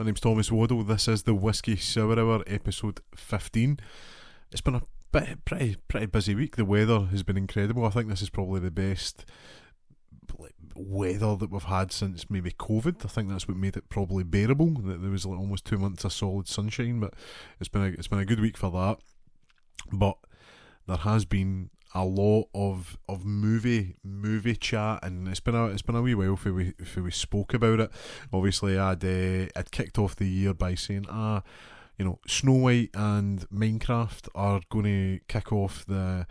My name's Thomas Waddle. This is the Whisky Sour Hour, episode 15. It's been a pretty busy week. The weather has been incredible. I think this is probably the best weather that we've had since maybe COVID. I think that's what made it probably bearable, that there was like almost 2 months of solid sunshine. But it's been a good week for that. But there has been a lot of movie chat, and it's been a wee while before we spoke about it. Obviously, I'd kicked off the year by saying, Snow White and Minecraft are going to kick off the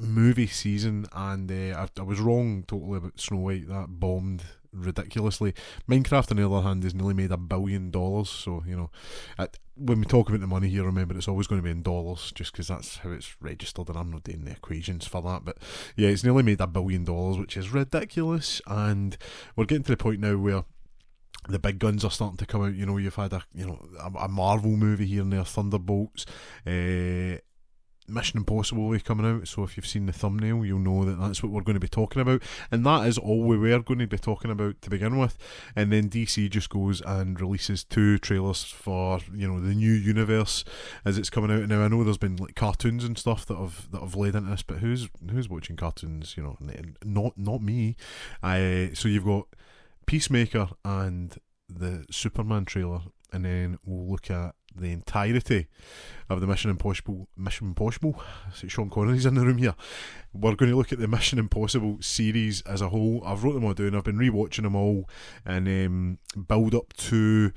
movie season, and I was wrong totally about Snow White. That bombed ridiculously. Minecraft, on the other hand, has nearly made $1 billion. So when we talk about the money here, remember it's always going to be in dollars, just because that's how it's registered, and I'm not doing the equations for that. But yeah, it's nearly made $1 billion, which is ridiculous. And we're getting to the point now where the big guns are starting to come out. You've had a Marvel movie here and there, Thunderbolts, Mission Impossible coming out. So if you've seen the thumbnail, you'll know that that's what we're going to be talking about, and that is all we were going to be talking about to begin with. And then DC just goes and releases 2 trailers for the new universe as it's coming out. Now I know there's been like cartoons and stuff that have led into this, but who's watching cartoons? Not me. So you've got Peacemaker and the Superman trailer, and then we'll look at the entirety of the Mission Impossible. Sean Connery's in the room here. We're going to look at the Mission Impossible series as a whole. I've wrote them all down. I've been rewatching them all, and build up to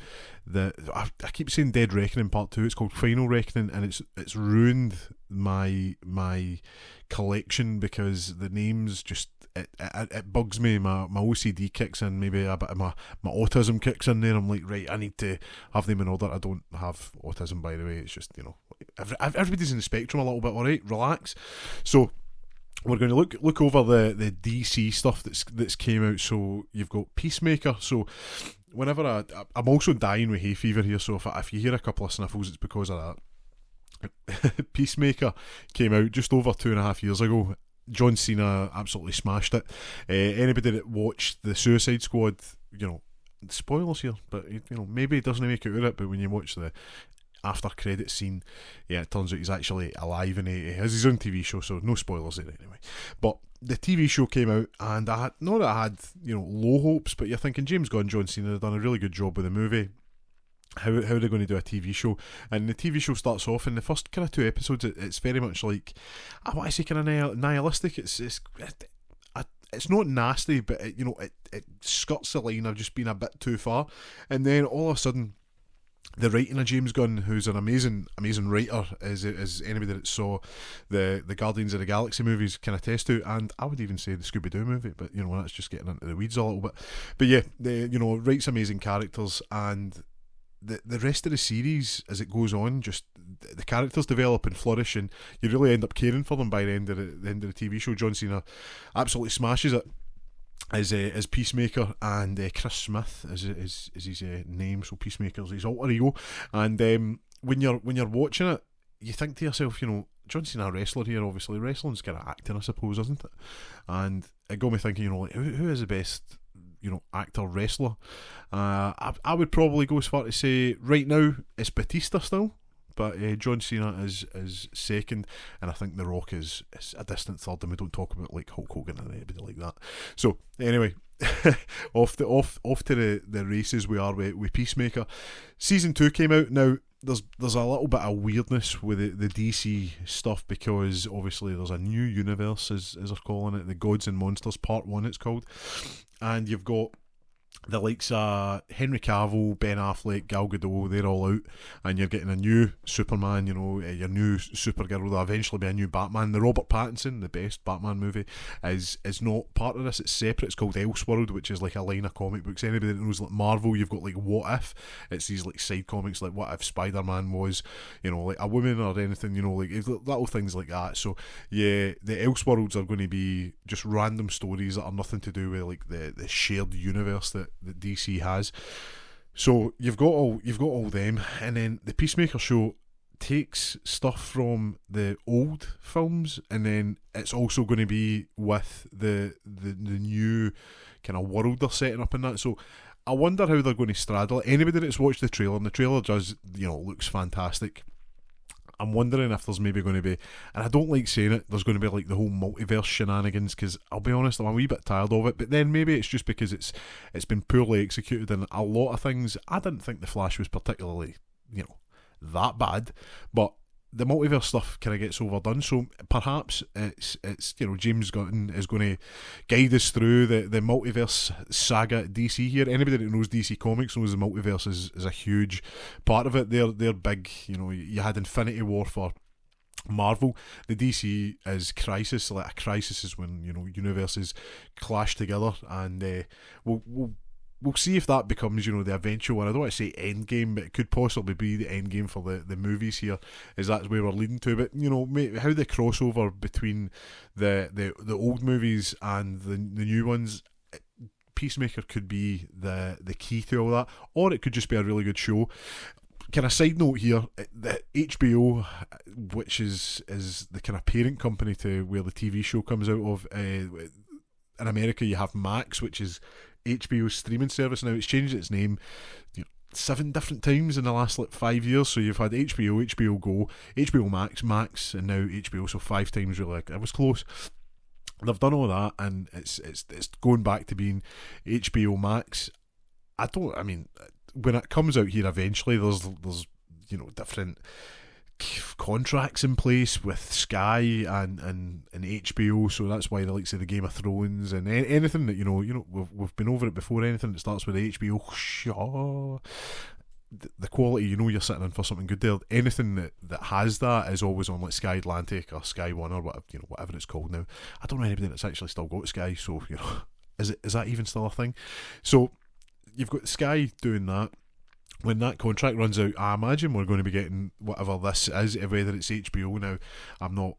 I keep saying Dead Reckoning Part 2. It's called Final Reckoning, and it's ruined my collection because the names just it bugs me. My OCD kicks in, maybe a bit of my autism kicks in there. I'm like, right, I need to have them in order. I don't have autism, by the way. It's just everybody's in the spectrum a little bit. All right, relax. So we're going to look over the DC stuff that's came out. So you've got Peacemaker. So whenever I'm also dying with hay fever here, so if you hear a couple of sniffles, it's because of that. Peacemaker came out just over 2.5 years ago. John Cena absolutely smashed it. Anybody that watched the Suicide Squad, spoilers here, but maybe he doesn't make it out of it, but when you watch the after credit scene, yeah, it turns out he's actually alive, and he has his own TV show, so no spoilers there anyway. But the TV show came out, and I had low hopes, but you're thinking James Gunn, John Cena have done a really good job with the movie. How are they going to do a TV show? And the TV show starts off in the first kind of 2 episodes. It's very much like, I want to say kind of nihilistic. It's not nasty, but it skirts the line of just being a bit too far. And then all of a sudden, the writing of James Gunn, who's an amazing writer, as anybody that saw the Guardians of the Galaxy movies can attest to, and I would even say the Scooby-Doo movie, but that's just getting into the weeds a little bit. But yeah, writes amazing characters, and the rest of the series, as it goes on, just the characters develop and flourish, and you really end up caring for them by the end of the TV show. John Cena absolutely smashes it as Peacemaker, and Chris Smith is his name, so Peacemaker's his alter ego. And when you're watching it, you think to yourself, John Cena, a wrestler here, obviously wrestling's kind of acting, I suppose, isn't it? And it got me thinking, who is the best actor wrestler? I would probably go as far to say right now it's Batista still, but John Cena is second, and I think The Rock is a distant third, and we don't talk about like Hulk Hogan or anybody like that. So anyway, off to the races we are with Peacemaker. Season 2 came out. Now there's a little bit of weirdness with the DC stuff, because obviously there's a new universe, as they're calling it, the Gods and Monsters Part 1 it's called, and you've got the likes of Henry Cavill, Ben Affleck, Gal Gadot, they're all out, and you're getting a new Superman, your new Supergirl. There'll eventually be a new Batman. The Robert Pattinson, the best Batman movie, is not part of this. It's separate. It's called Elseworld, which is like a line of comic books. Anybody that knows like Marvel, you've got like What If. It's these like side comics, like what if Spider-Man was, like a woman or anything, like little things like that. So yeah, the Elseworlds are going to be just random stories that are nothing to do with like the shared universe that DC has. So you've got all them, and then the Peacemaker show takes stuff from the old films, and then it's also going to be with the new kind of world they're setting up in that. So I wonder how they're going to straddle it. Anybody that's watched the trailer, and the trailer does, looks fantastic. I'm wondering if there's maybe going to be, and I don't like saying it, there's going to be like the whole multiverse shenanigans, because I'll be honest, I'm a wee bit tired of it. But then maybe it's just because it's been poorly executed, and a lot of things. I didn't think the Flash was particularly, that bad, but the multiverse stuff kind of gets overdone. So perhaps it's James Gunn is going to guide us through the multiverse saga at DC here. Anybody that knows DC Comics knows the multiverse is a huge part of it. They're big. You had Infinity War for Marvel. The DC is Crisis. Like a crisis is when universes clash together, and we'll see if that becomes, the eventual one. I don't want to say end game, but it could possibly be the end game for the movies here, is that's where we're leading to. But, how the crossover between the old movies and the new ones, Peacemaker could be the key to all that, or it could just be a really good show. Kind of side note here, the HBO, which is the kind of parent company to where the TV show comes out of, in America you have Max, which is HBO's streaming service. Now it's changed its name 7 different times in the last 5 years. So you've had HBO, HBO Go, HBO Max, and now HBO. So 5 times really. It was close. They've done all that, and it's going back to being HBO Max. When it comes out here eventually, there's different contracts in place with Sky and HBO, so that's why the likes of the Game of Thrones and anything that we've been over it before. Anything that starts with HBO, the quality, you're sitting in for something good there. Anything that has that is always on like Sky Atlantic or Sky One or whatever it's called now. I don't know anybody that's actually still got Sky, so is that even still a thing? So you've got Sky doing that. When that contract runs out, I imagine we're going to be getting whatever this is, whether it's HBO. Now, I'm not,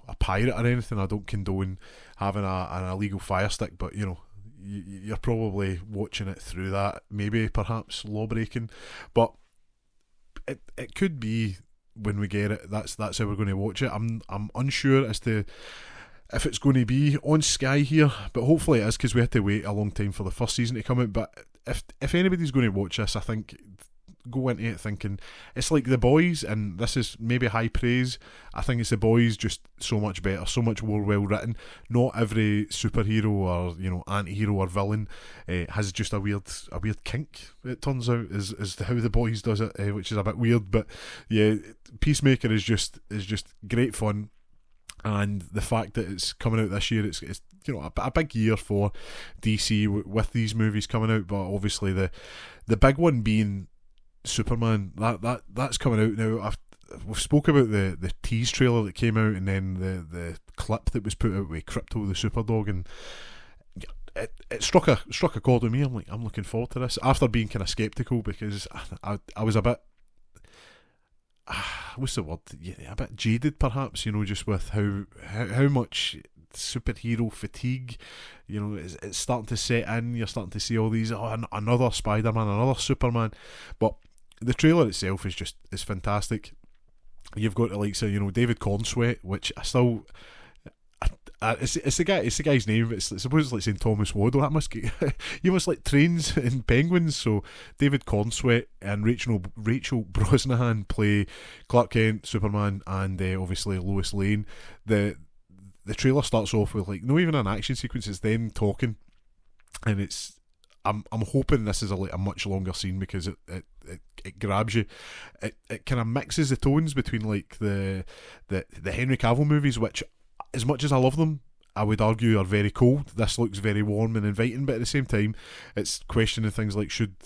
a pirate or anything. I don't condone having an illegal Fire Stick, but, you're probably watching it through that, maybe, perhaps, law-breaking. But it could be, when we get it, that's how we're going to watch it. I'm unsure as to if it's going to be on Sky here, but hopefully it is, because we had to wait a long time for the first season to come out. But if anybody's going to watch this, I think go into it thinking it's like The Boys, and this is maybe high praise. I think it's The Boys just so much better, so much more well written. Not every superhero or anti-hero or villain has just a weird kink, it turns out, is how The Boys does it, which is a bit weird. But yeah, Peacemaker is just great fun. And the fact that it's coming out this year, it's a big year for DC with these movies coming out. But obviously the big one being Superman, that's coming out now. We've spoke about the tease trailer that came out, and then the clip that was put out with Crypto the Superdog, and it struck a chord with me. I'm looking forward to this after being kind of skeptical, because I was a bit. What's the word? Yeah, a bit jaded, perhaps. Just with how much superhero fatigue, it's starting to set in. You're starting to see all these. Another Spider-Man, another Superman, but the trailer itself is fantastic. You've got the likes of David Cornsweet, which I still. It's the guy's name. I suppose it's like saying Thomas Waddle. That must get you must like trains in Penguins. So David Cornsweet and Rachel Brosnahan play Clark Kent, Superman, and obviously Lois Lane. The trailer starts off with not even an action sequence. It's them talking, and I'm hoping this is a much longer scene, because it grabs you. It kind of mixes the tones between the Henry Cavill movies, which, as much as I love them, I would argue are very cold. This looks very warm and inviting, but at the same time, it's questioning things like, should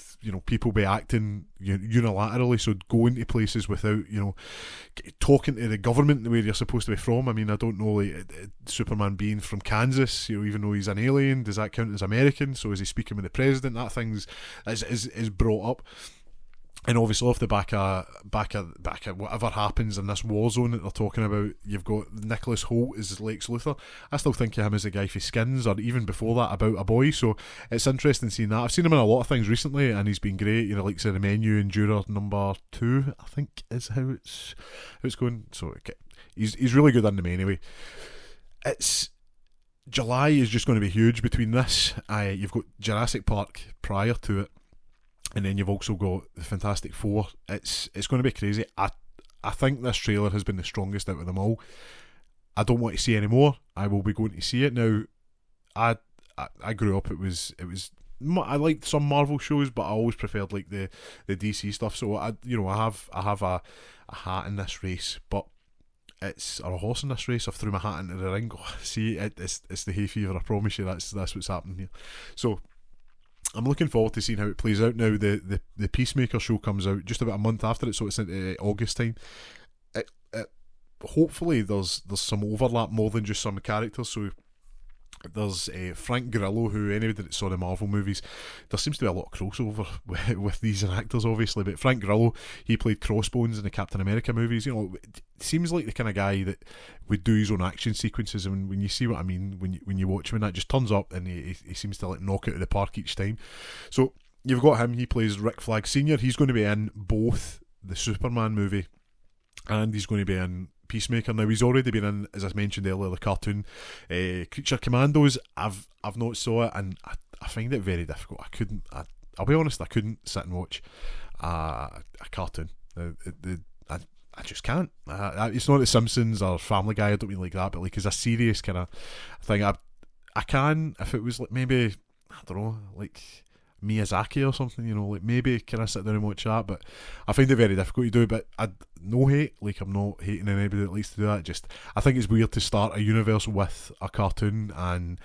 people be acting unilaterally, so going to places without talking to the government the way you're supposed to be from. I mean, I don't know, Superman being from Kansas, even though he's an alien, does that count as American? So is he speaking with the president? That thing's is brought up. And obviously off the back of whatever happens in this war zone that they're talking about, you've got Nicholas Hoult as Lex Luthor. I still think of him as the guy for Skins, or even before that, About a Boy. So it's interesting seeing that. I've seen him in a lot of things recently, and he's been great. Like the Menu and Juror number 2, I think is how it's going. So he's really good in them anyway. July is just going to be huge between this. You've got Jurassic Park prior to it. and then you've also got the Fantastic Four. It's going to be crazy. I think this trailer has been the strongest out of them all. I don't want to see any more. I will be going to see it now. I grew up. It was. I liked some Marvel shows, but I always preferred like the DC stuff. So I have a hat in this race, but or a horse in this race. I've threw my hat into the ring. Oh, see, it's the hay fever. I promise you, that's what's happening here. So I'm looking forward to seeing how it plays out. Now the Peacemaker show comes out just about a month after it, so it's in August time. Hopefully there's some overlap more than just some characters. So there's Frank Grillo, who anybody that saw the Marvel movies, there seems to be a lot of crossover with these actors, obviously, but Frank Grillo, he played Crossbones in the Captain America movies. You know, it seems like the kind of guy that would do his own action sequences, and when you see what I mean, when you watch him, and that just turns up and he seems to like knock it out of the park each time. So you've got him, he plays Rick Flag Sr. He's going to be in both the Superman movie and he's going to be in Peacemaker. Now he's already been in, as I mentioned earlier, the cartoon Creature Commandos. I've not saw it, and I find it very difficult. I'll be honest, I couldn't sit and watch a cartoon. I just can't. It's not The Simpsons or Family Guy. I don't mean like that, but like as a serious kind of thing, I can if it was like maybe, I don't know, like Miyazaki or something, you know, like maybe can I sit down and watch that, but I find it very difficult to do. But no hate, like I'm not hating anybody that likes to do that, just I think it's weird to start a universe with a cartoon, and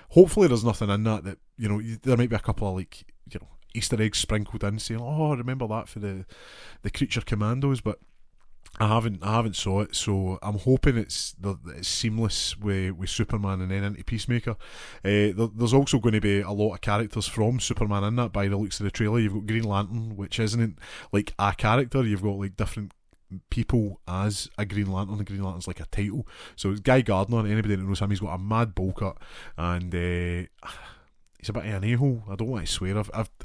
hopefully there's nothing in that, you know, there might be a couple of like, you know, Easter eggs sprinkled in saying, oh, remember that for the Creature Commandos, but I haven't saw it, so I'm hoping it's seamless with Superman and then into Peacemaker. There's also going to be a lot of characters from Superman in that by the looks of the trailer. You've got Green Lantern, which isn't like a character. You've got like different people as a Green Lantern. The Green Lantern's like a title. So it's Guy Gardner. Anybody that knows him, he's got a mad bowl cut, and he's a bit of an a-hole. I don't want to swear.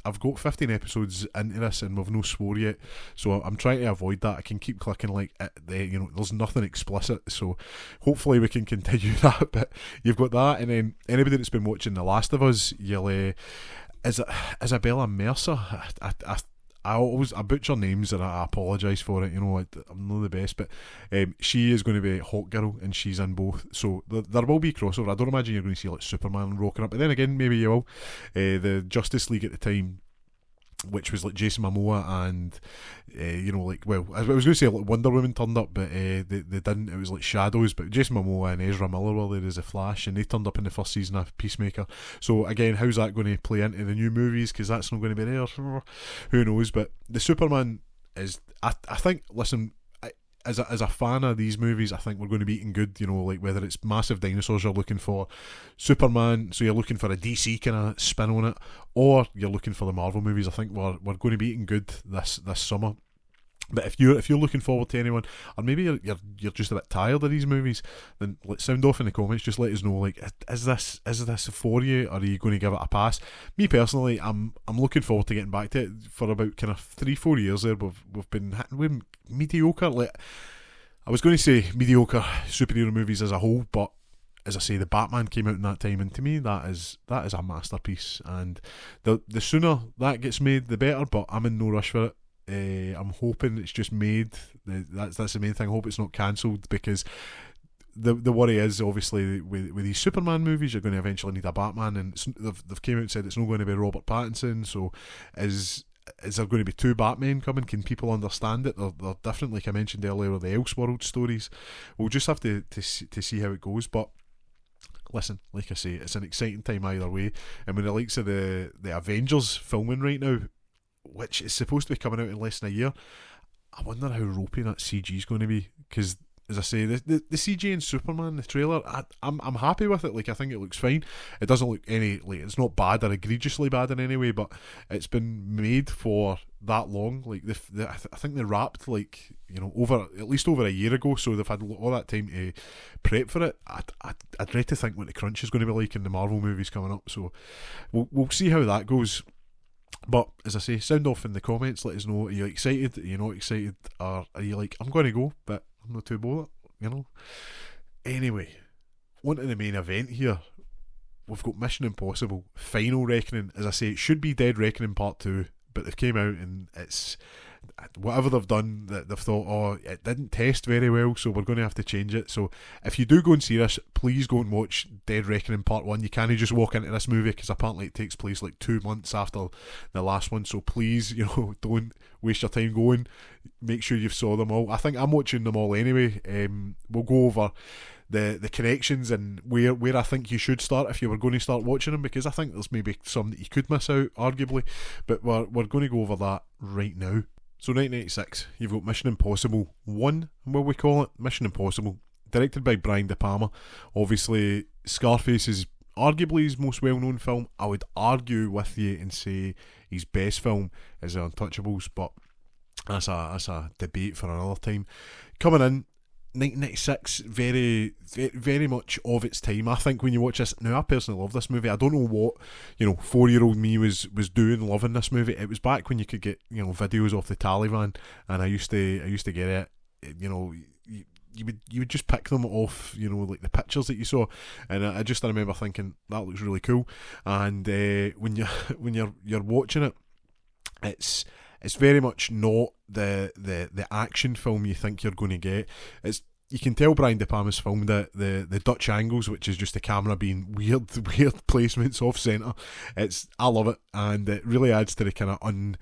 I've got 15 episodes into this and we've no swore yet, so I'm trying to avoid that. I can keep clicking like you know, there's nothing explicit, so hopefully we can continue that. But you've got that, and then anybody that's been watching The Last of Us, you'll is it Isabella Mercer? I butcher names and I apologise for it, you know, I'm not the best, but she is going to be Hawk Girl and she's in both, so there will be crossover. I don't imagine you're going to see like Superman rocking up, but then again maybe you will. The Justice League at the time, which was like Jason Momoa and you know, like, well, I was going to say like Wonder Woman turned up, but they didn't. It was like Shadows, but Jason Momoa and Ezra Miller were there as a Flash, and they turned up in the first season of Peacemaker. So again, how's that going to play into the new movies, because that's not going to be there? Who knows? But the Superman is, I think, listen, as a fan of these movies, I think we're going to be eating good, you know, like whether it's massive dinosaurs you're looking for, Superman, so you're looking for a DC kind of spin on it, or you're looking for the Marvel movies. I think we're going to be eating good this summer. But if you're looking forward to anyone, or maybe you're just a bit tired of these movies, then let's sound off in the comments. Just let us know, like, is this for you, or are you going to give it a pass? Me personally, I'm looking forward to getting back to it. For about kind of 3-4 years there, we've been hitting with mediocre, like, I was going to say mediocre superhero movies as a whole, but as I say, the Batman came out in that time, and to me that is a masterpiece, and the sooner that gets made the better, but I'm in no rush for it. I'm hoping it's just made. That's the main thing. I hope it's not cancelled, because the worry is obviously with these Superman movies, you're going to eventually need a Batman, and they've came out and said it's not going to be Robert Pattinson. So is there going to be 2 Batmen coming? Can people understand it? They're different, like I mentioned earlier, the Elseworld stories. We'll just have to see how it goes, but listen, like I say, it's an exciting time either way. And when the likes of the Avengers filming right now, which is supposed to be coming out in less than a year, I wonder how ropey that CG is going to be, because as I say, the CG in Superman, the trailer, I'm happy with it. Like, I think it looks fine. It doesn't look it's not bad or egregiously bad in any way, but it's been made for that long. Like I think they wrapped, like, you know, at least over a year ago, so they've had all that time to prep for it. I'd dread to think what the crunch is going to be like in the Marvel movies coming up. So we'll see how that goes. But as I say, sound off in the comments. Let us know. Are you excited? Are you not excited? Or are you like, I'm going to go, but I'm not too bothered, you know? Anyway, on to the main event here. We've got Mission Impossible Final Reckoning. As I say, it should be Dead Reckoning Part 2, but they've came out and it's whatever they've done, that they've thought, oh, it didn't test very well, so we're going to have to change it. So if you do go and see this, please go and watch Dead Reckoning Part 1. You can't just walk into this movie because apparently it takes place like 2 months after the last one, so please, don't waste your time going. Make sure you've saw them all. I think I'm watching them all anyway. We'll go over the connections and where I think you should start if you were going to start watching them, because I think there's maybe some that you could miss out, arguably, but we're going to go over that right now. So 1996, you've got Mission Impossible 1, will we call it? Mission Impossible, directed by Brian De Palma. Obviously, Scarface is arguably his most well-known film. I would argue with you and say his best film is The Untouchables, but that's a debate for another time. Coming in, 1996, very, very, very much of its time. I think when you watch this, now I personally love this movie. I don't know what 4-year-old me was doing loving this movie. It was back when you could get videos off the Taliban, and I used to get it. You would just pick them off like the pictures that you saw, and I remember thinking that looks really cool. And when you're watching it, it's very much not the action film you think you're going to get. You can tell Brian De Palma's filmed the Dutch angles, which is just the camera being weird placements off centre. I love it, and it really adds to the kind of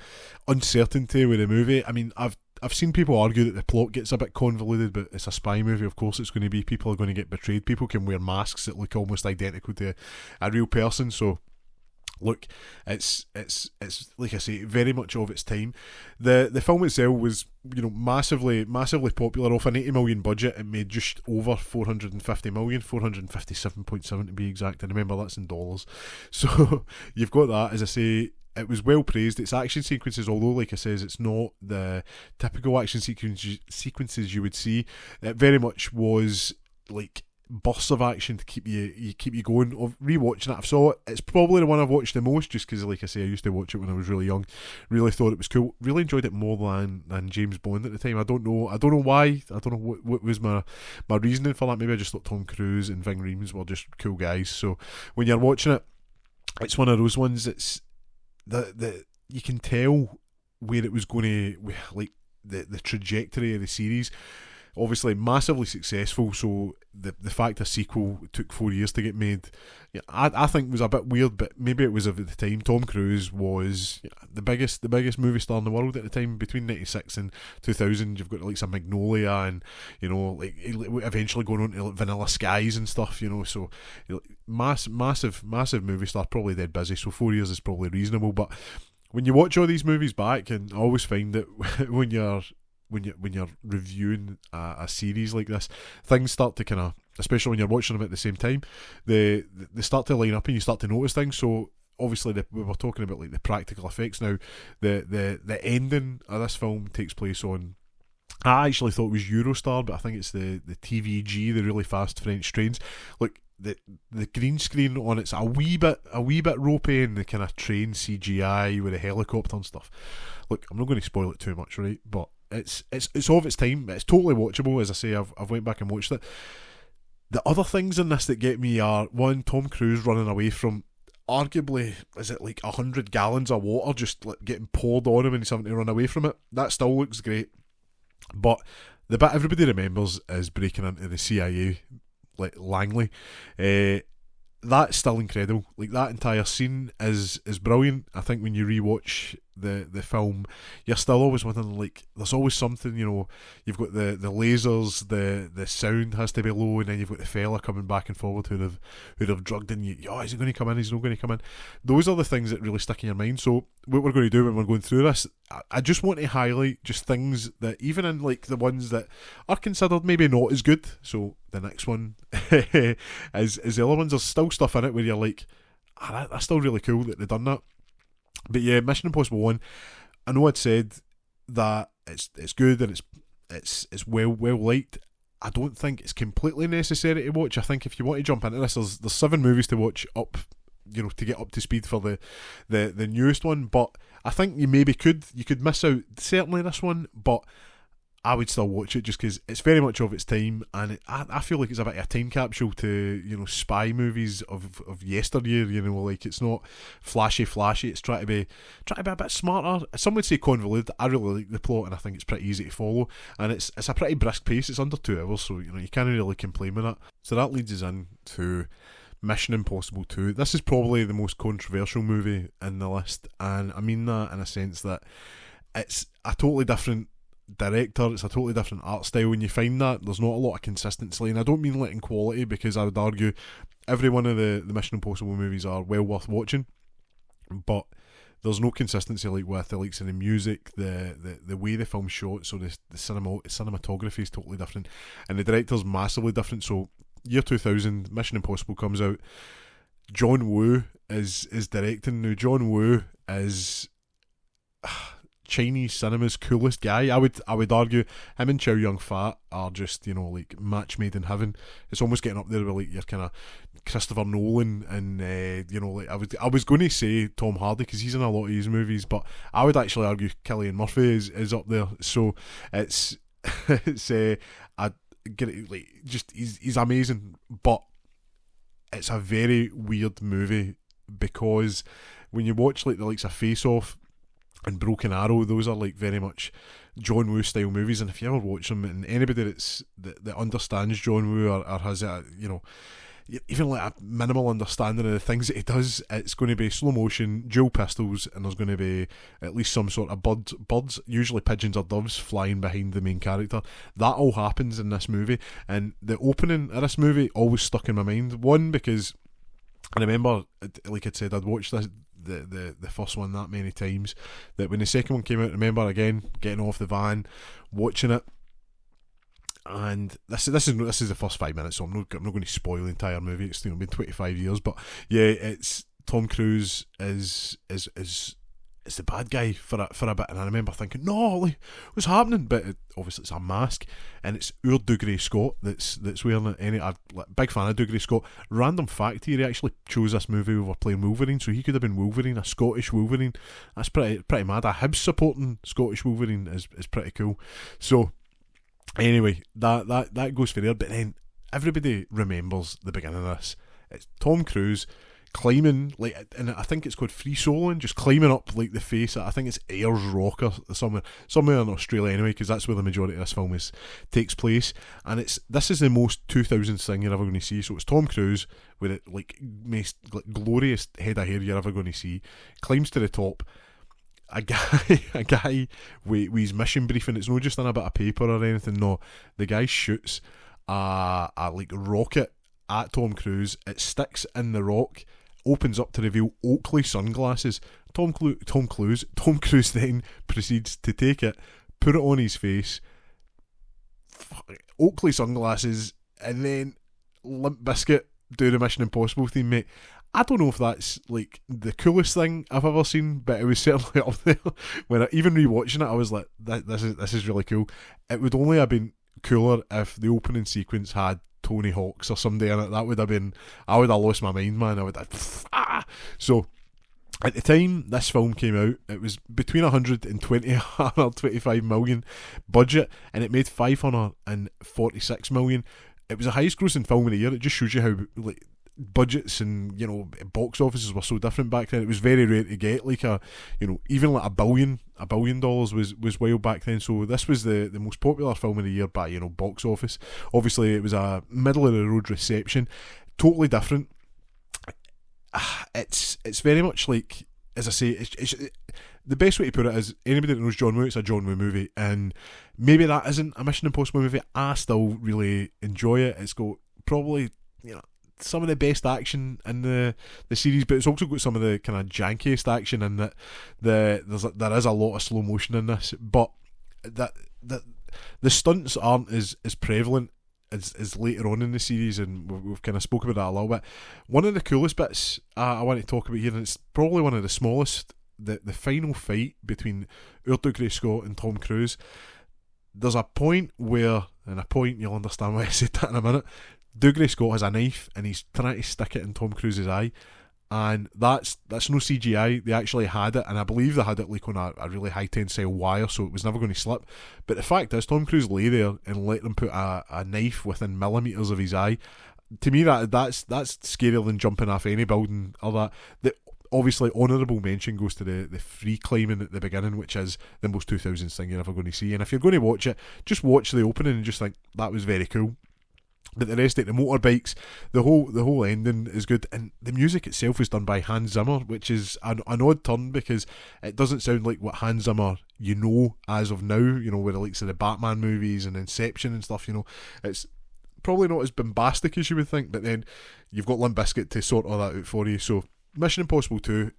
uncertainty with the movie. I mean, I've seen people argue that the plot gets a bit convoluted, but it's a spy movie. Of course, it's going to be. People are going to get betrayed. People can wear masks that look almost identical to a real person. So, look, it's like I say, very much of its time. The film itself was massively popular. Off an 80 million budget, it made just over 450 million, 457.7 to be exact. And remember, that's in dollars. So you've got that. As I say, it was well praised. Its action sequences, although like I says, it's not the typical action sequences you would see, it very much was like bursts of action to keep you going. Rewatching it, I've saw it. It's probably the one I've watched the most, just because, like I say, I used to watch it when I was really young. Really thought it was cool. Really enjoyed it more than James Bond at the time. I don't know why. I don't know what was my reasoning for that. Maybe I just thought Tom Cruise and Ving Rhames were just cool guys. So when you're watching it, it's one of those ones. It's you can tell where it was going to, like the trajectory of the series. Obviously massively successful, so the fact a sequel took 4 years to get made, I think was a bit weird, but maybe it was of the time. Tom Cruise was the biggest movie star in the world at the time. Between 96 and 2000, you've got like some Magnolia and like eventually going on to like Vanilla Skies and stuff, so massive movie star, probably dead busy, so 4 years is probably reasonable. But when you watch all these movies back, and I always find that when you're reviewing a series like this, things start to kind of, especially when you're watching them at the same time, they start to line up and you start to notice things. So obviously we were talking about like the practical effects now. The ending of this film takes place on, I actually thought it was Eurostar, but I think it's the TVG, the really fast French trains. Look, the green screen on it's a wee bit ropey, and the kind of train CGI with a helicopter and stuff. Look, I'm not going to spoil it too much, right? But it's of its time. It's totally watchable. As I say, I've went back and watched it. The other things in this that get me are, one, Tom Cruise running away from, arguably, is it like 100 gallons of water just like getting poured on him and he's having to run away from it. That still looks great. But the bit everybody remembers is breaking into the CIA, like Langley. That's still incredible. Like, that entire scene is brilliant. I think when you rewatch the film, you're still always wondering, like, there's always something, you've got the lasers, the sound has to be low, and then you've got the fella coming back and forward who'd have drugged in you. Oh, is he going to come in? He's not going to come in. Those are the things that really stick in your mind. So what we're going to do when we're going through this, I just want to highlight just things that, even in like the ones that are considered maybe not as good, so the next one is the other ones, there's still stuff in it where you're like, that's still really cool that they've done that. But yeah, Mission Impossible 1, I know I'd said that it's good and it's well liked. I don't think it's completely necessary to watch. I think if you want to jump into this, there's 7 movies to watch up, to get up to speed for the newest one. But I think you could miss out certainly this one, but I would still watch it just because it's very much of its time, and I feel like it's a bit of a time capsule to spy movies of yesteryear. Like it's not flashy. It's trying to be a bit smarter. Some would say convoluted. I really like the plot, and I think it's pretty easy to follow, and it's a pretty brisk pace. It's under 2 hours, so you can't really complain with that. So that leads us in to Mission Impossible 2. This is probably the most controversial movie in the list, and I mean that in a sense that it's a totally different director, it's a totally different art style, and you find that there's not a lot of consistency, and I don't mean like in quality, because I would argue every one of the Mission Impossible movies are well worth watching, but there's no consistency like with the likes of the music, the way the film's shot, so the cinematography is totally different, and the director's massively different. So year 2000, Mission Impossible comes out. John Woo is directing. Now John Woo is Chinese cinema's coolest guy. I would argue him and Chow Yun-fat are just like match made in heaven. It's almost getting up there with like your kind of Christopher Nolan and like I was going to say Tom Hardy because he's in a lot of these movies, but I would actually argue Cillian Murphy is up there. So it's I get it, like just he's amazing, but it's a very weird movie because when you watch like the likes of Face Off and Broken Arrow, those are like very much John Woo style movies, and if you ever watch them, and anybody that understands John Woo or has a even like a minimal understanding of the things that he does, it's going to be slow motion, dual pistols, and there's going to be at least some sort of birds, usually pigeons or doves, flying behind the main character. That all happens in this movie, and the opening of this movie always stuck in my mind. One, because I remember, like I said, I'd watched this the first one that many times, that when the second one came out, I remember again getting off the van, watching it, and this is the first 5 minutes, so I'm not going to spoil the entire movie. It's been 25 years, but yeah, it's Tom Cruise is the bad guy for a bit, and I remember thinking, no, like, what's happening? But obviously it's a mask, and it's Dougray Scott that's wearing it. I'm big fan of Dougray Scott. Random fact here, he actually chose this movie over playing Wolverine, so he could have been Wolverine, a Scottish Wolverine. That's pretty mad. A Hibs supporting Scottish Wolverine is pretty cool. So anyway, that goes for there. But then everybody remembers the beginning of this. It's Tom Cruise climbing, like, and I think it's called free soloing, just climbing up like the face. I think it's Ayers Rock or somewhere in Australia anyway, because that's where the majority of this film takes place. And this is the most 2000s thing you're ever going to see. So it's Tom Cruise with it like most glorious head of hair you're ever going to see, climbs to the top. A guy with his mission briefing. It's not just on a bit of paper or anything. No, the guy shoots a like rocket at Tom Cruise. It sticks in the rock, opens up to reveal Oakley sunglasses. Tom Cruise then proceeds to take it, put it on his face, Oakley sunglasses, and then Limp Bizkit do the Mission Impossible theme, mate. I don't know if that's like the coolest thing I've ever seen, but it was certainly up there. When even rewatching it, I was like, this is really cool. It would only have been cooler if the opening sequence had Tony Hawk's or somebody in it. That would have been, I would have lost my mind, man. I would have, So at the time this film came out, it was between 120 and 125 million budget, and it made 546 million. It was the highest grossing film of the year. It just shows you how like budgets and box offices were so different back then. It was very rare to get like even like $1 billion was wild back then. So this was the most popular film of the year by box office. Obviously it was a middle of the road reception, totally different. It's very much like, as I say, it's the best way to put it is, anybody that knows John Woo, it's a John Woo movie, and maybe that isn't a Mission Impossible movie. I still really enjoy it. It's got probably some of the best action in the series, but it's also got some of the kind of jankiest action in that. There is a lot of slow motion in this, but that the stunts aren't as prevalent as later on in the series, and we've kind of spoke about that a little bit. One of the coolest bits I want to talk about here, and it's probably one of the smallest, the final fight between Dougray Scott and Tom Cruise. There's a point where, you'll understand why I said that in a minute, Dougray Scott has a knife and he's trying to stick it in Tom Cruise's eye. and that's no CGI. They actually had it, and I believe they had it like on a really high tensile wire, so it was never going to slip. But the fact is, Tom Cruise lay there and let them put a knife within millimetres of his eye. To me, that's scarier than jumping off any building or that. Obviously, honourable mention goes to the free climbing at the beginning, which is the most 2000s thing you're ever going to see. And if you're going to watch it, just watch the opening and just think, that was very cool. But the rest of it, the motorbikes, the whole ending is good, and the music itself is done by Hans Zimmer, which is an odd turn because it doesn't sound like what Hans Zimmer as of now, where the likes of the Batman movies and Inception and stuff, it's probably not as bombastic as you would think. But then you've got Limp Bizkit to sort all that out for you. So Mission Impossible 2,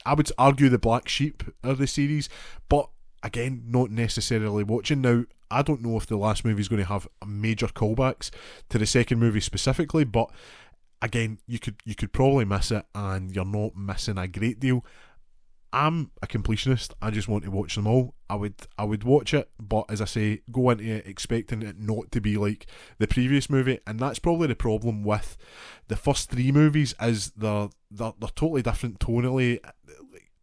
I would argue the black sheep of the series, but again, not necessarily watching. Now, I don't know if the last movie is going to have major callbacks to the second movie specifically, but again, you could probably miss it, and you're not missing a great deal. I'm a completionist. I just want to watch them all. I would watch it, but as I say, go into it expecting it not to be like the previous movie, and that's probably the problem with the first three movies. Is they're totally different tonally.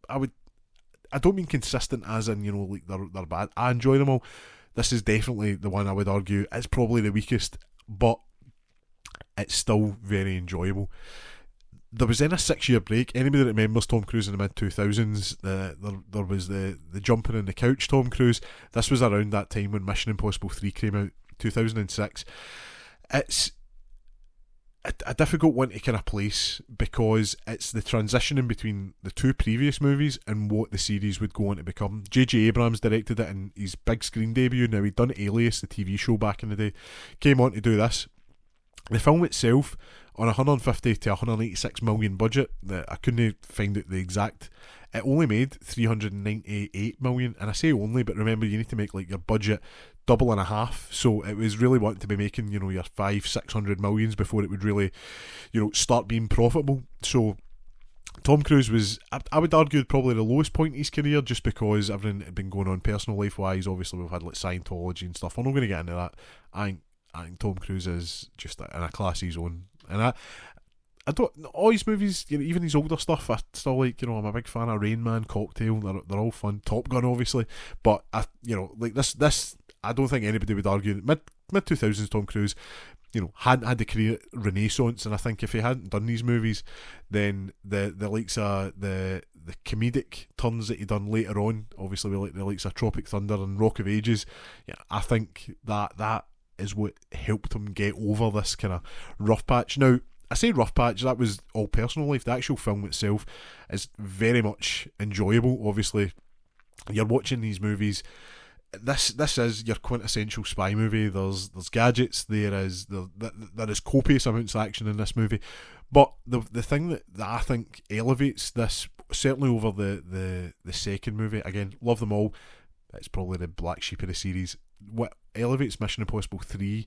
I don't mean consistent as in like they're bad. I enjoy them all. This is definitely the one I would argue it's probably the weakest, but it's still very enjoyable. There was then a 6-year break. Anybody that remembers Tom Cruise in the mid-2000s, there was the jumping on the couch Tom Cruise. This was around that time when Mission Impossible 3 came out, 2006. It's a difficult one to kind of place because it's the transition in between the two previous movies and what the series would go on to become. J.J. Abrams directed it in his big screen debut. Now, he'd done Alias, the TV show back in the day, came on to do this. The film itself, on 150 to 186 million budget, that I couldn't find out the exact, it only made 398 million, and I say only, but remember, you need to make like your budget double and a half, so it was really wanting to be making your 500-600 millions before it would really start being profitable. So Tom Cruise was, I would argue, probably the lowest point in his career, just because everything had been going on personal life wise. Obviously we've had like Scientology and stuff. I'm not going to get into that. I think Tom Cruise is just in a class of his own, and I don't, all his movies, even his older stuff, I still like. I'm a big fan of Rain Man, Cocktail. They're all fun. Top Gun, obviously, but like this, I don't think anybody would argue that mid 2000s Tom Cruise, hadn't had the career renaissance, and I think if he hadn't done these movies, then the likes of the comedic turns that he done later on, obviously we like the likes of Tropic Thunder and Rock of Ages. I think that is what helped him get over this kind of rough patch. Now, I say rough patch, that was all personal life. The actual film itself is very much enjoyable. Obviously, you're watching these movies. This is your quintessential spy movie. There's gadgets. There is copious amounts of action in this movie. But the thing that I think elevates this, certainly over the second movie, again, love them all, it's probably the black sheep of the series. What elevates Mission Impossible 3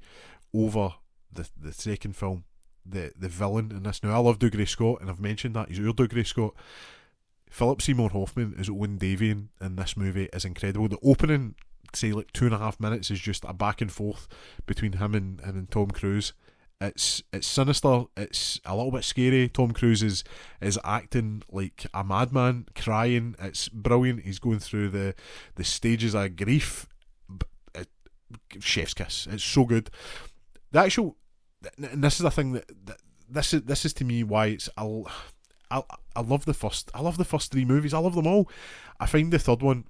over the second film, the villain in this. Now, I love Dougray Scott, and I've mentioned that he's your Dougray Scott. Philip Seymour Hoffman as Owen Davian in this movie is incredible. The opening, say like 2.5 minutes, is just a back and forth between him and Tom Cruise. It's sinister, it's a little bit scary. Tom Cruise is acting like a madman, crying. It's brilliant. He's going through the stages of grief. Chef's kiss. It's so good. The actual, and this is the thing that this is to me why it's I love the first 3 movies. I love them all. I find the third one,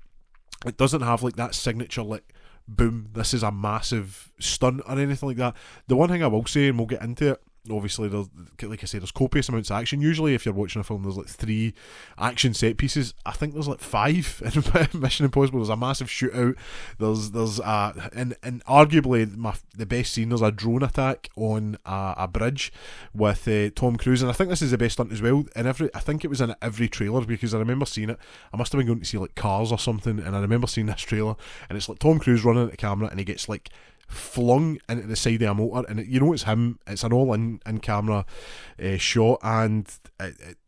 it doesn't have like that signature like boom, this is a massive stunt or anything like that. The one thing I will say, and we'll get into it, obviously there's, like I say, there's copious amounts of action. Usually if you're watching a film there's like 3 action set pieces. I think there's like 5 in Mission Impossible. There's a massive shootout, there's and arguably the best scene, there's a drone attack on a bridge with Tom Cruise, and I think this is the best stunt as well. And I think it was in every trailer, because I remember seeing it. I must have been going to see like Cars or something, and I remember seeing this trailer, and it's like Tom Cruise running at the camera, and he gets like flung into the side of a motor, and it's him. It's an all-in camera shot, and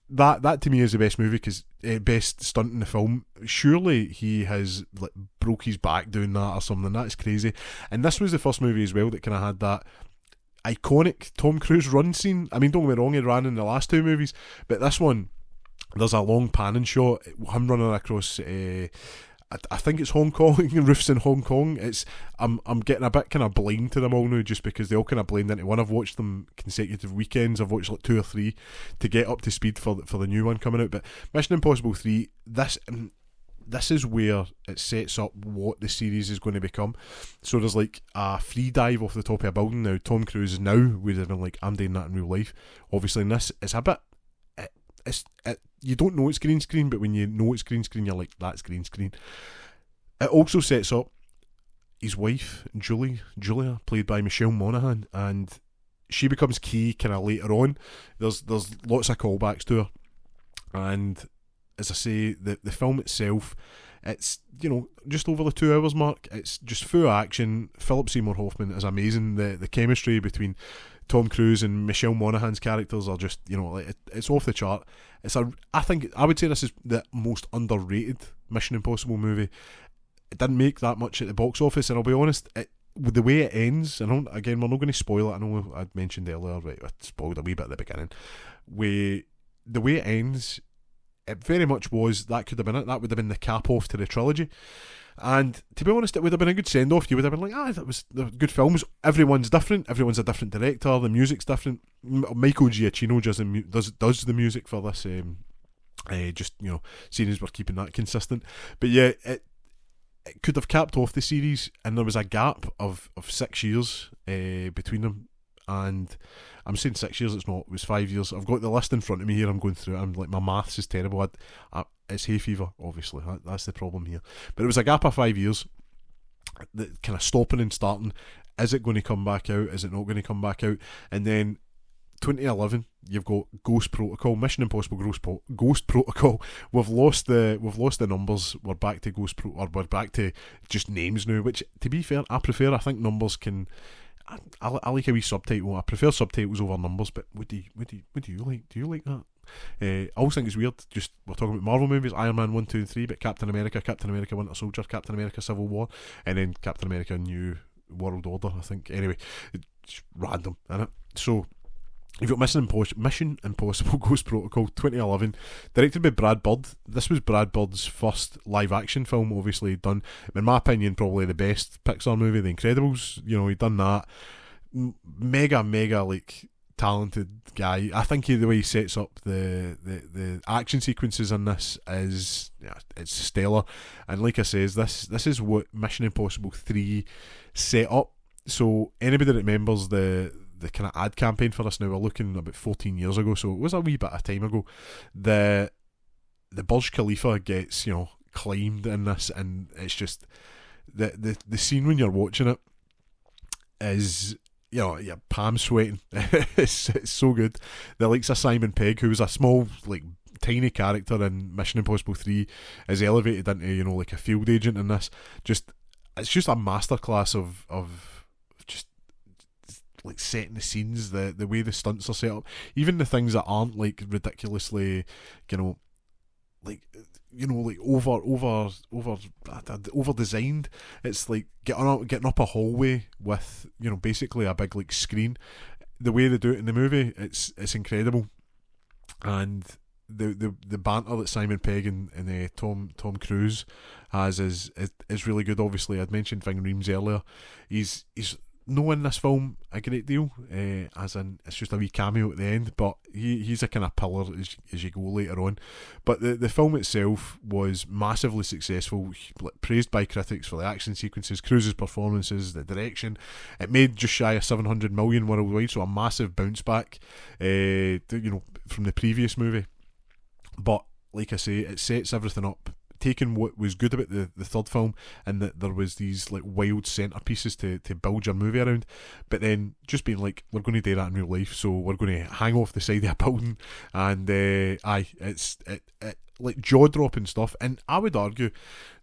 that to me is the best movie, because best stunt in the film. Surely he has like broke his back doing that or something. That's crazy. And this was the first movie as well that kind of had that iconic Tom Cruise run scene. I mean, don't get me wrong, he ran in the last 2 movies, but this one, there's a long panning shot, him running across. I think it's Hong Kong, roofs in Hong Kong. I'm getting a bit kind of blind to them all now, just because they all kind of blend into one. I've watched them consecutive weekends. I've watched like 2 or 3 to get up to speed for the new one coming out. But Mission Impossible 3, this is where it sets up what the series is going to become. So there's like a free dive off the top of a building. Now Tom Cruise would have been like, I'm doing that in real life. Obviously in this, it's a bit, you don't know it's green screen, but when you know it's green screen, you're like, that's green screen. It also sets up his wife, Julia, played by Michelle Monaghan, and she becomes key kind of later on. There's lots of callbacks to her, and as I say, the film itself, it's, you know, just over the 2 hours mark. It's just full action. Philip Seymour Hoffman is amazing. The chemistry between Tom Cruise and Michelle Monaghan's characters are just, you know, like, it's off the chart. I would say this is the most underrated Mission Impossible movie. It didn't make that much at the box office, and I'll be honest, with the way it ends, and again, we're not going to spoil it. I know I mentioned earlier, right, I spoiled a wee bit at the beginning. The way it ends, it very much was, that could have been it. That would have been the cap off to the trilogy. And to be honest, it would have been a good send off. You would have been like, they're good films. Everyone's different. Everyone's a different director. The music's different. Michael Giacchino does the music for this. Just, you know, seeing as we're keeping that consistent. But yeah, it could have capped off the series, and there was a gap of 6 years between them. And I'm saying 6 years, it was 5 years. I've got the list in front of me here, I'm going through it. I'm like, my maths is terrible. It's hay fever, obviously. That's the problem here. But it was a gap of 5 years, that kind of stopping and starting. Is it going to come back out? Is it not going to come back out? And then 2011, you've got Ghost Protocol, Mission Impossible Ghost Protocol. We've lost the numbers. We're back to we're back to just names now. Which, to be fair, I prefer. I think numbers can. I like a wee subtitle. I prefer subtitles over numbers. But what do you like? Do you like that? I always think it's weird. Just, we're talking about Marvel movies, Iron Man 1, 2 and 3, but Captain America Winter Soldier, Captain America Civil War, and then Captain America New World Order, I think. Anyway, it's random, innit? So you've got Mission Impossible Ghost Protocol 2011, directed by Brad Bird. This was Brad Bird's first live action film, obviously done, in my opinion, probably the best Pixar movie, The Incredibles. You know, he'd done that. Mega like talented guy. I think the way he sets up the action sequences in this is, yeah, it's stellar. And like I says, this is what Mission Impossible 3 set up. So anybody that remembers the kind of ad campaign for this now, we're looking about 14 years ago, so it was a wee bit of time ago. The Burj Khalifa gets, you know, climbed in this, and it's just the scene when you're watching it is, you know, your palms sweating. it's so good. The likes of Simon Pegg, who was a small, like, tiny character in Mission Impossible 3, is elevated into, you know, like a field agent in this. It's just a masterclass of just like setting the scenes, the way the stunts are set up, even the things that aren't like ridiculously, you know, like, you know, like over designed. It's like getting up a hallway with, you know, basically a big like screen. The way they do it in the movie, it's incredible. And the banter that Simon Pegg and Tom Cruise has is really good. Obviously, I'd mentioned Ving Rhames earlier. He's no in this film a great deal, as in it's just a wee cameo at the end, but he's a kind of pillar as you go later on. But the film itself was massively successful, praised by critics for the action sequences, Cruise's performances, the direction. It made just shy of 700 million worldwide, so a massive bounce back, you know, from the previous movie. But like I say, it sets everything up, taking what was good about the third film, and that there was these like wild centerpieces to build your movie around, but then just being like, we're going to do that in real life, so we're going to hang off the side of a building, and it's like jaw-dropping stuff. And I would argue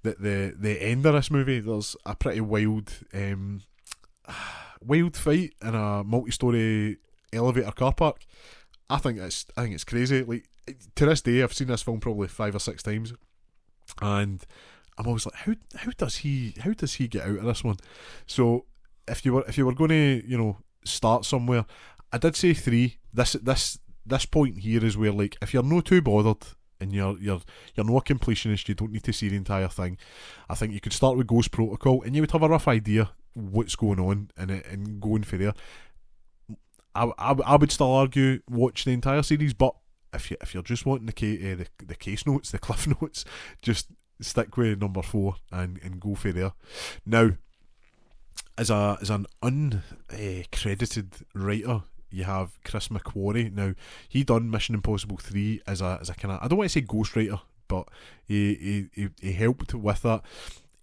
that the end of this movie, there's a pretty wild fight in a multi-story elevator car park. I think it's crazy. Like, to this day, I've seen this film probably 5 or 6 times, and I'm always like, how does he get out of this one? So if you were going to, you know, start somewhere, I did say 3. This point here is where, like, if you're not too bothered and you're not a completionist, you don't need to see the entire thing, I think you could start with Ghost Protocol and you would have a rough idea what's going on in it and going for there. I would still argue watch the entire series, but if you're just wanting the case notes, the cliff notes, just stick with number 4 and go for there. Now, as an uncredited writer, you have Chris McQuarrie. Now, he done Mission Impossible 3 as a kind of, I don't want to say ghostwriter, but he helped with that.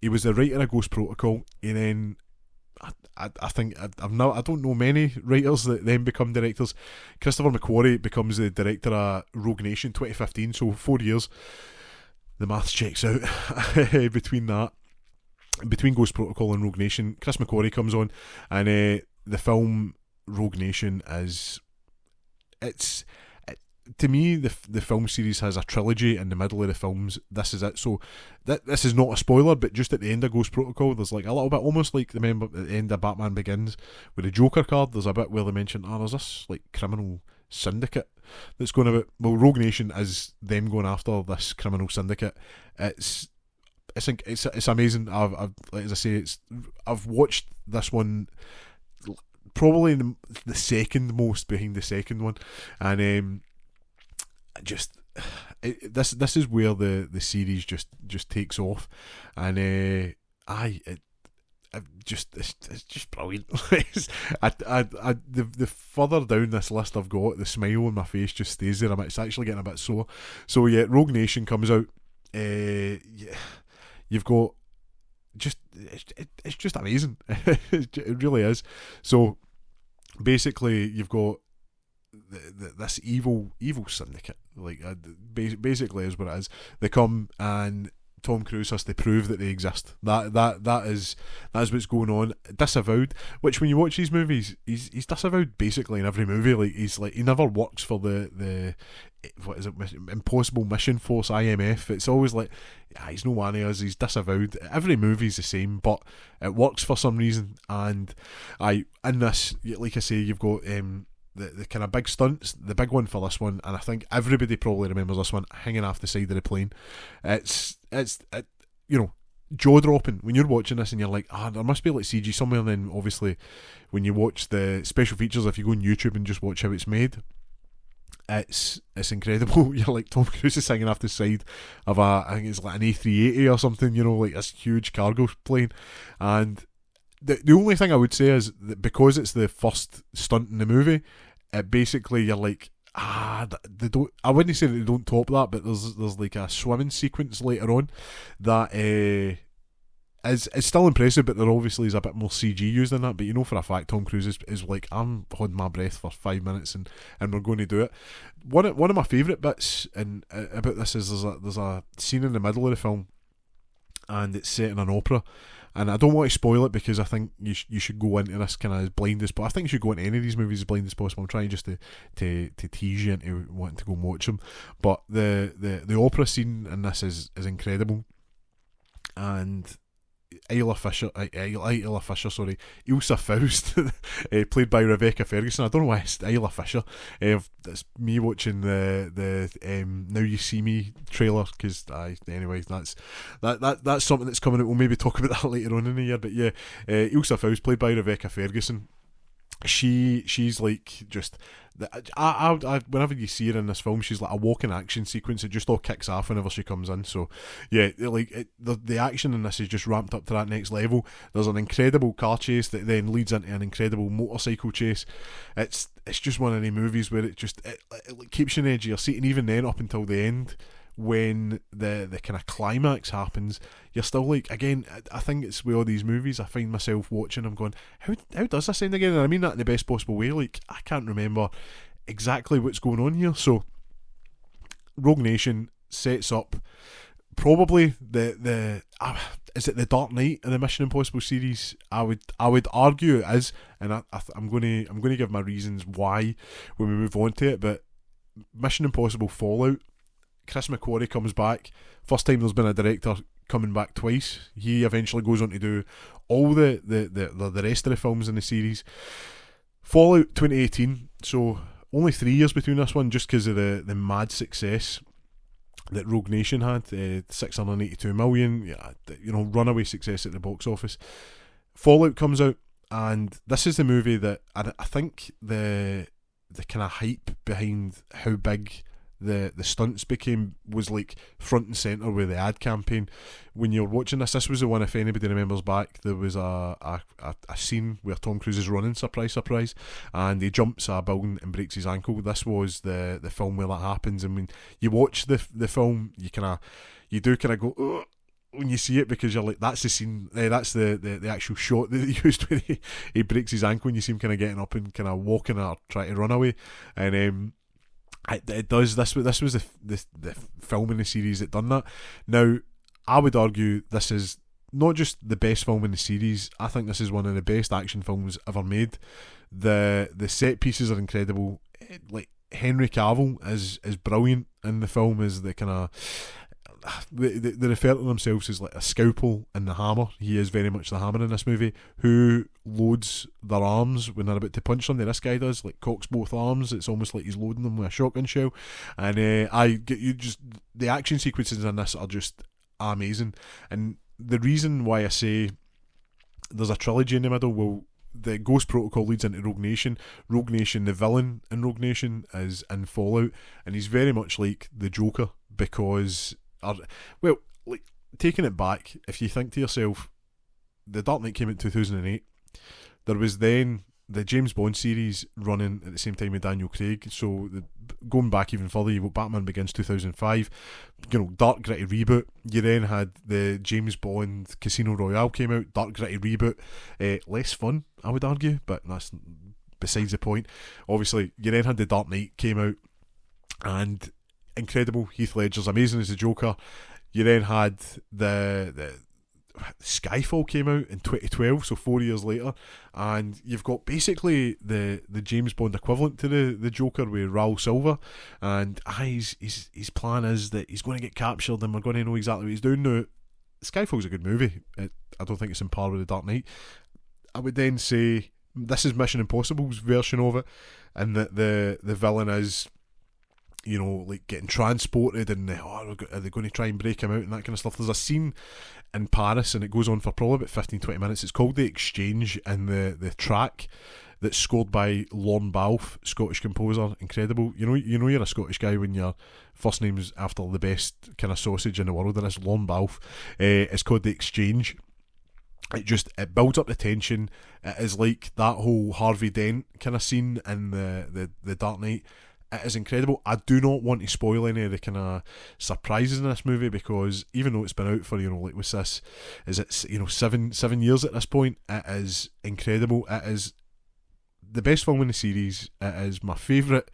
He was the writer of Ghost Protocol, and then I think I don't know many writers that then become directors. Christopher McQuarrie becomes the director of Rogue Nation 2015, so 4 years. The maths checks out between Ghost Protocol and Rogue Nation. Chris McQuarrie comes on, and the film Rogue Nation to me, the film series has a trilogy in the middle of the films. This is it. So this is not a spoiler, but just at the end of Ghost Protocol, there's like a little bit, almost like the at the end of Batman Begins with the Joker card. There's a bit where they mention, there's this like criminal syndicate that's going about. Well, Rogue Nation is them going after this criminal syndicate. It's amazing. I've like, as I say, I've watched this one probably the second most behind the second one, and this is where the series just takes off, and it's just brilliant. The further down this list I've got, the smile on my face just stays there. It's actually getting a bit sore. So yeah, Rogue Nation comes out. You've got it's just amazing. It really is. So basically, you've got this evil syndicate, like basically is what it is. They come and Tom Cruise has to prove that they exist. That is what's going on. Disavowed, which when you watch these movies, he's disavowed basically in every movie. Like he never works for the what is it, Impossible Mission Force, IMF. It's always like, he's no one of us. He's disavowed. Every movie's the same, but it works for some reason. And in this, like I say, you've got the kind of big stunts. The big one for this one, and I think everybody probably remembers this one, hanging off the side of the plane. It's jaw dropping when you're watching this, and you're like, there must be like CG somewhere. And then obviously, when you watch the special features, if you go on YouTube and just watch how it's made, it's incredible. You're like, Tom Cruise is hanging off the side of I think it's like an A380 or something. Like this huge cargo plane, and the only thing I would say is that because it's the first stunt in the movie, basically you're like, they don't. I wouldn't say that they don't top that, but there's like a swimming sequence later on that is still impressive, but there obviously is a bit more CG used in that. But you know for a fact Tom Cruise is like, I'm holding my breath for 5 minutes and we're going to do it. One of my favourite bits about this is there's a scene in the middle of the film, and it's set in an opera. And I don't want to spoil it because I think you should go into this kind of as blind as possible. I think you should go into any of these movies as blind as possible. I'm trying just to tease you into wanting to go and watch them. But the opera scene in this is incredible. And Isla Fisher, Ilsa Faust, played by Rebecca Ferguson. I don't know why it's Isla Fisher. That's me watching the Now You See Me trailer, because anyway, that's something that's coming out. We'll maybe talk about that later on in the year. But yeah, Ilsa Faust, played by Rebecca Ferguson. She's like just I whenever you see her in this film, she's like a walking action sequence. It just all kicks off whenever she comes in. So yeah, like the action in this is just ramped up to that next level. There's an incredible car chase that then leads into an incredible motorcycle chase. It's just one of the movies where it keeps you on the edge of your seat, and even then up until the end, when the kind of climax happens, you're still like, again, I think it's with all these movies, I find myself watching, I'm going, how does this end again? And I mean that in the best possible way. Like, I can't remember exactly what's going on here. So Rogue Nation sets up probably is it the Dark Knight in the Mission Impossible series? I would argue it is, and I'm going to give my reasons why when we move on to it. But Mission Impossible Fallout, Chris McQuarrie comes back. First time there's been a director coming back twice. He eventually goes on to do all the rest of the films in the series. Fallout 2018, so only 3 years between this one, just because of the mad success that Rogue Nation had, 682 million, runaway success at the box office. Fallout comes out, and this is the movie that I think the kind of hype behind how big the stunts became was like front and centre with the ad campaign. When you're watching this was the one, if anybody remembers back, there was a scene where Tom Cruise is running, surprise, and he jumps a building and breaks his ankle. This was the film where that happens, and when you watch the film, you do kind of go, ugh, when you see it, because you're like, that's the scene, that's the actual shot that they used when he breaks his ankle, and you see him kind of getting up and kind of walking or trying to run away. And it does. This was the film in the series that done that. Now, I would argue this is not just the best film in the series. I think this is one of the best action films ever made. The set pieces are incredible. Like, Henry Cavill is brilliant in the film. As the kind of they refer to themselves as like a scalpel and the hammer. He is very much the hammer in this movie, who loads their arms when they're about to punch somebody. This guy does, like, cocks both arms. It's almost like he's loading them with a shotgun shell. And the action sequences in this are just amazing. And the reason why I say there's a trilogy in the middle, well, the Ghost Protocol leads into Rogue Nation. Rogue Nation, the villain in Rogue Nation, is in Fallout, and he's very much like the Joker, because taking it back, if you think to yourself, The Dark Knight came out in 2008. There was then the James Bond series running at the same time with Daniel Craig. So going back even further, you've got Batman Begins 2005, dark gritty reboot. You then had the James Bond Casino Royale came out, dark gritty reboot, less fun, I would argue, but that's besides the point. Obviously, you then had The Dark Knight came out, and incredible. Heath Ledger's amazing as the Joker. You then had the Skyfall came out in 2012, so 4 years later, and you've got basically the James Bond equivalent to the Joker with Raoul Silva, and his plan is that he's going to get captured and we're going to know exactly what he's doing. Now, Skyfall's a good movie. I don't think it's in par with The Dark Knight. I would then say this is Mission Impossible's version of it, and that the villain is, like, getting transported, and are they going to try and break him out and that kind of stuff. There's a scene in Paris, and it goes on for probably about 15-20 minutes. It's called The Exchange, and the track that's scored by Lorne Balfe, Scottish composer, incredible. You're a Scottish guy when your first name's after the best kind of sausage in the world, and it's Lorne Balfe. It's called The Exchange. It builds up the tension. It is like that whole Harvey Dent kind of scene in the Dark Knight. It is incredible. I do not want to spoil any of the kind of surprises in this movie, because even though it's been out for, like, with this, is it 7 years at this point, it is incredible. It is the best film in the series. It is my favourite.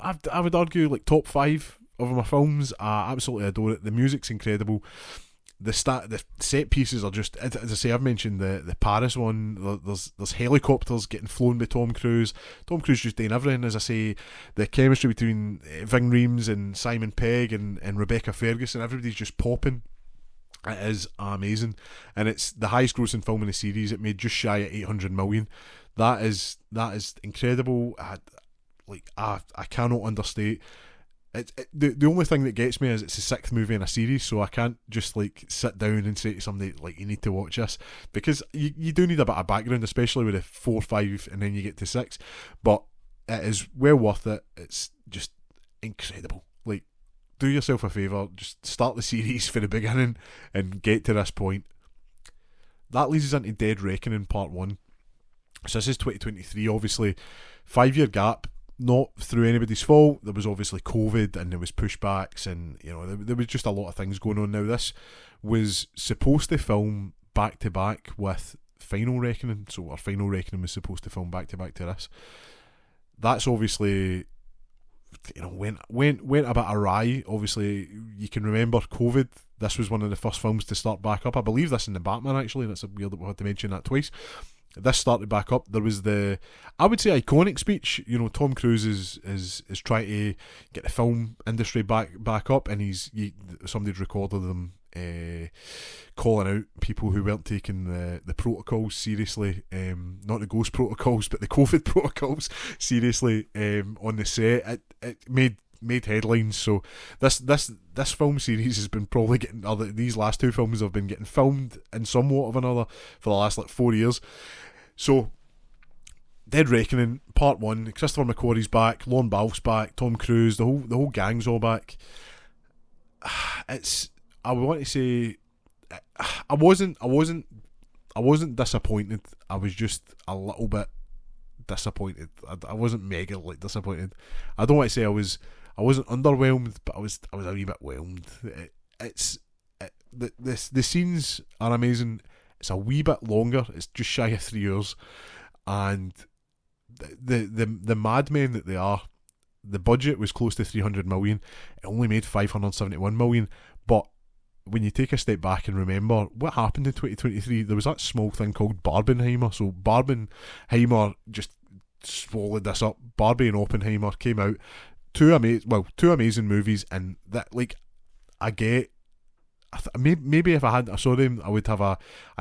I would argue, like, top 5 of my films. I absolutely adore it. The music's incredible. The set pieces are just, as I say, I've mentioned the Paris one. There's helicopters getting flown by Tom Cruise. Tom Cruise just doing everything. As I say, the chemistry between Ving Rhames and Simon Pegg and Rebecca Ferguson, everybody's just popping. It is amazing, and it's the highest grossing film in the series. It made just shy of 800 million. That is incredible. I cannot understate. The only thing that gets me is it's the 6th movie in a series, so I can't just, like, sit down and say to somebody, like, you need to watch this, because you do need a bit of background, especially with the 4, 5, and then you get to 6. But it is well worth it. It's just incredible. Like, do yourself a favour, just start the series from the beginning and get to this point. That leads us into Dead Reckoning Part 1. So this is 2023, obviously 5-year gap. Not through anybody's fault. There was obviously COVID, and there was pushbacks, and there was just a lot of things going on. Now, this was supposed to film back to back with Final Reckoning, so our Final Reckoning was supposed to film back to back to this. That's obviously went a bit awry. Obviously, you can remember COVID. This was one of the first films to start back up. I believe this in the Batman, actually. That's weird that we had to mention that twice. This started back up. There was the, I would say, iconic speech. Tom Cruise is trying to get the film industry back up, and somebody's recorded them calling out people who weren't taking the protocols seriously, not the ghost protocols, but the COVID protocols seriously on the set. It made made headlines. So this film series has been probably getting, or these last two films have been getting filmed in somewhat of another for the last 4 years. So Dead Reckoning Part 1, Christopher McQuarrie's back, Lorne Balfe's back, Tom Cruise, the whole gang's all back. It's, I want to say, I wasn't disappointed. I was just a little bit disappointed. I wasn't mega disappointed. I don't want to say I wasn't underwhelmed, but I was a wee bit whelmed. The scenes are amazing. It's a wee bit longer. It's just shy of 3 years, and the madmen that they are. The budget was close to 300 million. It only made 571 million. But when you take a step back and remember what happened in 2023, there was that small thing called Barbenheimer. So Barbenheimer just swallowed this up. Barbie and Oppenheimer came out, two amazing movies, and that, like, I get. Maybe if I saw them, I would have a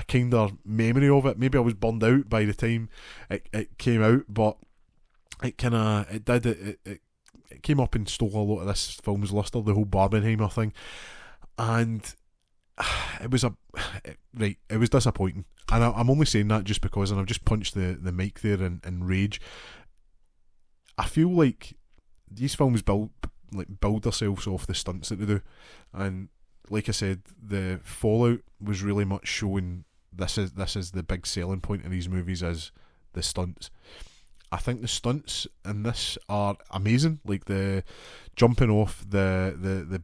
kinder memory of it. Maybe I was burned out by the time it came out, but it came up and stole a lot of this film's luster, the whole Barbenheimer thing, and it was disappointing. And I'm only saying that just because, and I've just punched the mic there in rage. I feel like these films build themselves off the stunts that they do, and like I said, the fallout was really much showing this is the big selling point of these movies, is the stunts. I think the stunts in this are amazing, like the jumping off the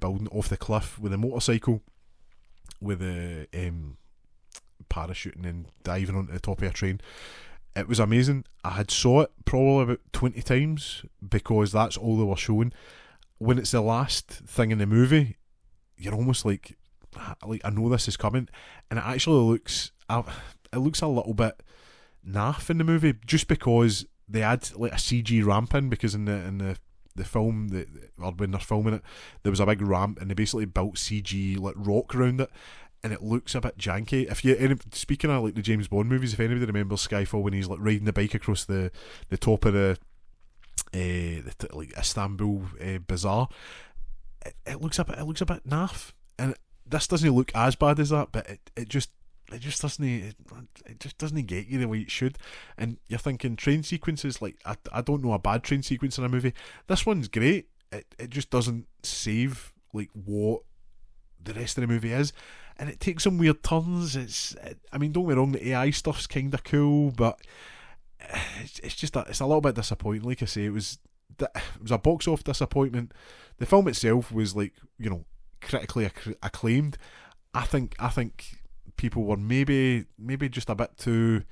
building off the cliff with a motorcycle, with the parachuting and diving onto the top of a train. It was amazing. I had saw it probably about 20 times because that's all they were showing. When it's the last thing in the movie, you're almost like I know this is coming, and it actually looks a little bit naff in the movie, just because they add like a CG ramp in, because in the film or when they're filming it, there was a big ramp and they basically built CG like rock around it, and it looks a bit janky. Speaking of like the James Bond movies, if anybody remembers Skyfall, when he's like riding the bike across the top of the Istanbul Bazaar, it looks a bit naff, and this doesn't look as bad as that, but it just doesn't get you the way it should. And you're thinking train sequences, like I don't know a bad train sequence in a movie. This one's great. It just doesn't save like what the rest of the movie is, and it takes some weird turns. I mean, don't get me wrong, the AI stuff's kind of cool, but it's a little bit disappointing. Like I say, it was a box office disappointment. The film itself was, like, you know, critically acclaimed. I think people were maybe just a bit too.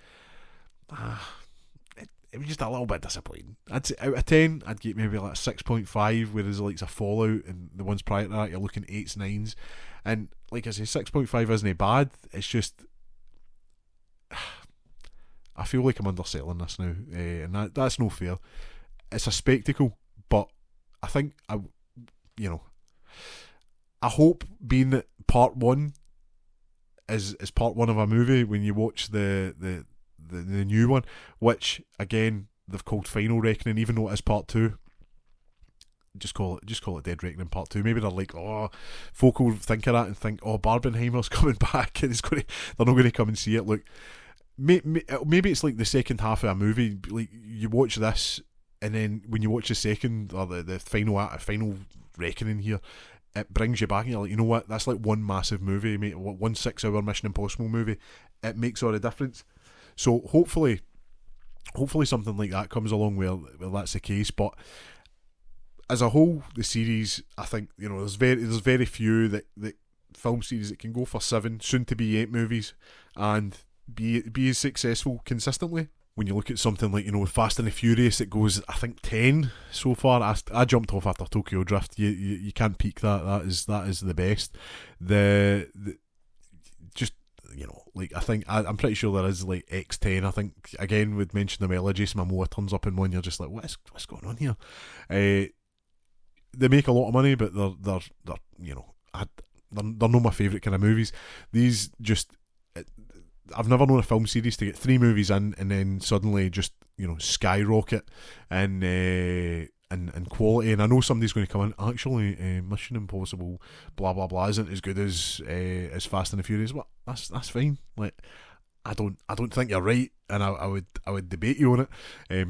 It was just a little bit disappointing. I'd say out of 10, I'd get maybe like a 6.5, whereas like a Fallout and the ones prior to that, you're looking 8s, 9s, and like I say, 6.5 isn't bad. It's just I feel like I'm underselling this now, and that's no fair. It's a spectacle, but I think I hope, being that part one is part one of a movie, when you watch the new one, which again they've called Final Reckoning, even though it is part two. Just call it Dead Reckoning Part 2. Maybe they're like, folk will think of that and think, Barbenheimer's coming back and they're not going to come and see it. Look, maybe it's like the second half of a movie. Like, you watch this, and then when you watch the second or the final reckoning here, it brings you back and you're like, you know what, that's like one massive movie, mate. 1 6-hour Mission Impossible movie. It makes all the difference. So hopefully something like that comes along where that's the case. But as a whole, the series, I think, you know, there's very few that film series that can go for 7, soon to be 8 movies and be as successful consistently. When you look at something like, you know, Fast and the Furious, it goes, I think, 10 so far. I jumped off after Tokyo Drift. You can't peak that. That is the best. Just, you know, like, I think I'm pretty sure there is like X10. I think, again, we'd mentioned them earlier, Jason Momoa turns up in one, you're just like, what's going on here? They make a lot of money, but they're you know, they're not my favourite kind of movies. These just, I've never known a film series to get 3 movies in and then suddenly just, you know, skyrocket. And and quality. And I know somebody's going to come in, actually, Mission Impossible blah blah blah isn't as good as Fast and the Furious. Well, that's fine. Like, I don't think you're right, and I would debate you on it,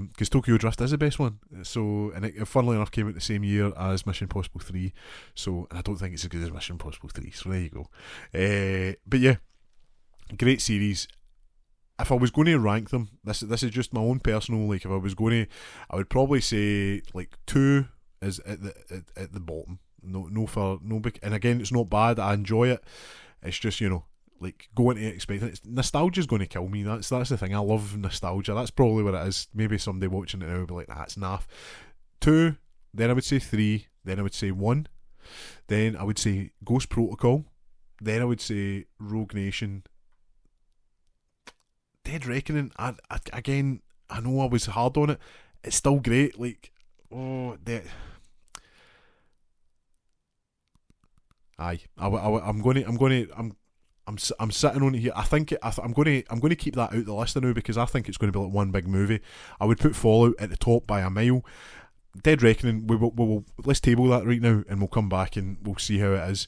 because Tokyo Drift is the best one. So, and it funnily enough came out the same year as Mission Impossible 3. So, and I don't think it's as good as Mission Impossible 3. So there you go. But yeah, great series. If I was going to rank them, this is just my own personal. Like, if I was going to, I would probably say like 2 is at the bottom. No big. And again, it's not bad. I enjoy it. It's just, like, going to expecting it. Nostalgia's going to kill me. That's the thing. I love nostalgia. That's probably what it is. Maybe somebody watching it now will be like, that's naff. 2, then I would say 3, then I would say 1, then I would say Ghost Protocol, then I would say Rogue Nation. Dead Reckoning, again, I know I was hard on it. It's still great. Like, I'm sitting on it here. I think I'm going to keep that out the list now, because I think it's going to be like one big movie. I would put Fallout at the top by a mile. Dead Reckoning, we will let's table that right now, and we'll come back and we'll see how it is.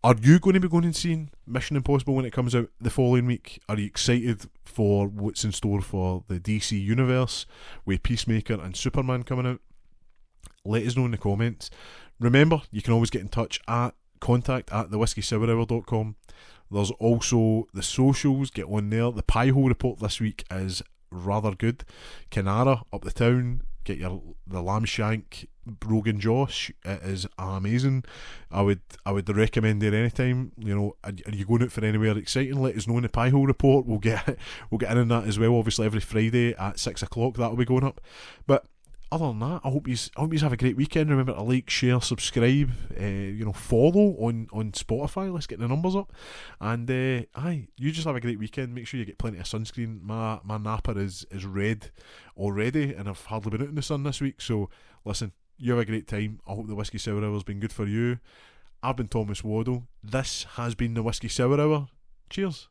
Are you going to be going and seeing Mission Impossible when it comes out the following week? Are you excited for what's in store for the DC universe with Peacemaker and Superman coming out? Let us know in the comments. Remember, you can always get in touch at contact@thewhiskeysourhour.com. There's also the socials. Get on there. The Pie-Hole report this week is rather good. Canara up the town. Get the lamb shank Rogan Josh. It is amazing. I would recommend it anytime. Are you going out for anywhere exciting? Let us know in the Pie-Hole report. We'll get in on that as well. Obviously, every Friday at 6 o'clock that'll be going up. But other than that, I hope you have a great weekend. Remember to like, share, subscribe, follow on Spotify. Let's get the numbers up. And you just have a great weekend. Make sure you get plenty of sunscreen. My napper is red already, and I've hardly been out in the sun this week. So listen, you have a great time. I hope the Whisky Sour Hour has been good for you. I've been Thomas Waddle. This has been the Whisky Sour Hour. Cheers.